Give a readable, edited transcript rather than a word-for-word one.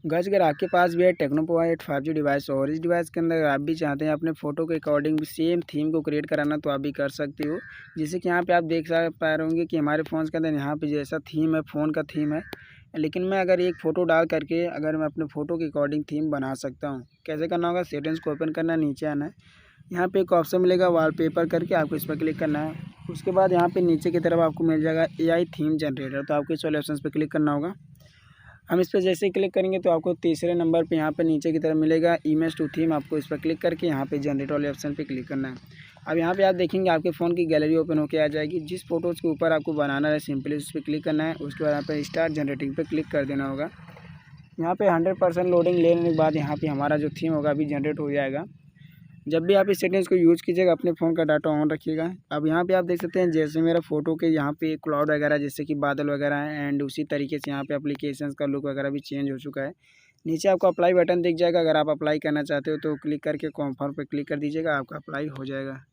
Guys अगर आपके पास भी है टेक्नो पोवा 8 5G डिवाइस और इस डिवाइस के अंदर आप भी चाहते हैं अपने फ़ोटो के अकॉर्डिंग सेम थीम को क्रिएट कराना तो आप भी कर सकते हो। जैसे कि यहाँ पे आप देख पा रहे होंगे कि हमारे फ़ोन्स के अंदर यहाँ पे जैसा थीम है फ़ोन का थीम है। लेकिन मैं अगर एक फ़ोटो डाल करके अगर मैं अपने फ़ोटो के अकॉर्डिंग थीम बना सकता हूँ। कैसे करना होगा, सेटिंग्स को ओपन करना है, नीचे आना है। यहाँ पे एक ऑप्शन मिलेगा वॉलपेपर करके, आपको इस पर क्लिक करना है। उसके बाद यहाँ पे नीचे की तरफ आपको मिल जाएगा AI थीम जनरेटर, तो आपको इस वाले ऑप्शन पर क्लिक करना होगा। हम इस पर जैसे ही क्लिक करेंगे तो आपको तीसरे नंबर पे यहाँ पे नीचे की तरफ मिलेगा इमेज टू थीम, आपको इस पर क्लिक करके यहाँ पे जनरेट वाले ऑप्शन पे क्लिक करना है। अब यहाँ पे आप देखेंगे आपके फ़ोन की गैलरी ओपन होकर आ जाएगी। जिस फोटोज़ के ऊपर आपको बनाना है सिंपली उस पर क्लिक करना है। उसके बाद यहाँ पे स्टार्ट जनरेटिंग पे क्लिक कर देना होगा। यहाँ पे 100% लोडिंग लेने के बाद यहाँ पे हमारा जो थीम होगा अभी जनरेट हो जाएगा। जब भी आप इस सेटिंग्स को यूज़ कीजिएगा अपने फ़ोन का डाटा ऑन रखिएगा। अब यहाँ पे आप देख सकते हैं जैसे मेरा फ़ोटो के यहाँ पे क्लाउड वगैरह जैसे कि बादल वगैरह हैं, एंड उसी तरीके से यहाँ पे एप्लीकेशंस का लुक वगैरह भी चेंज हो चुका है। नीचे आपको अप्लाई बटन दिख जाएगा, अगर आप अप्लाई करना चाहते हो तो क्लिक करके कन्फर्म पे क्लिक कर दीजिएगा, आपका अप्लाई हो जाएगा।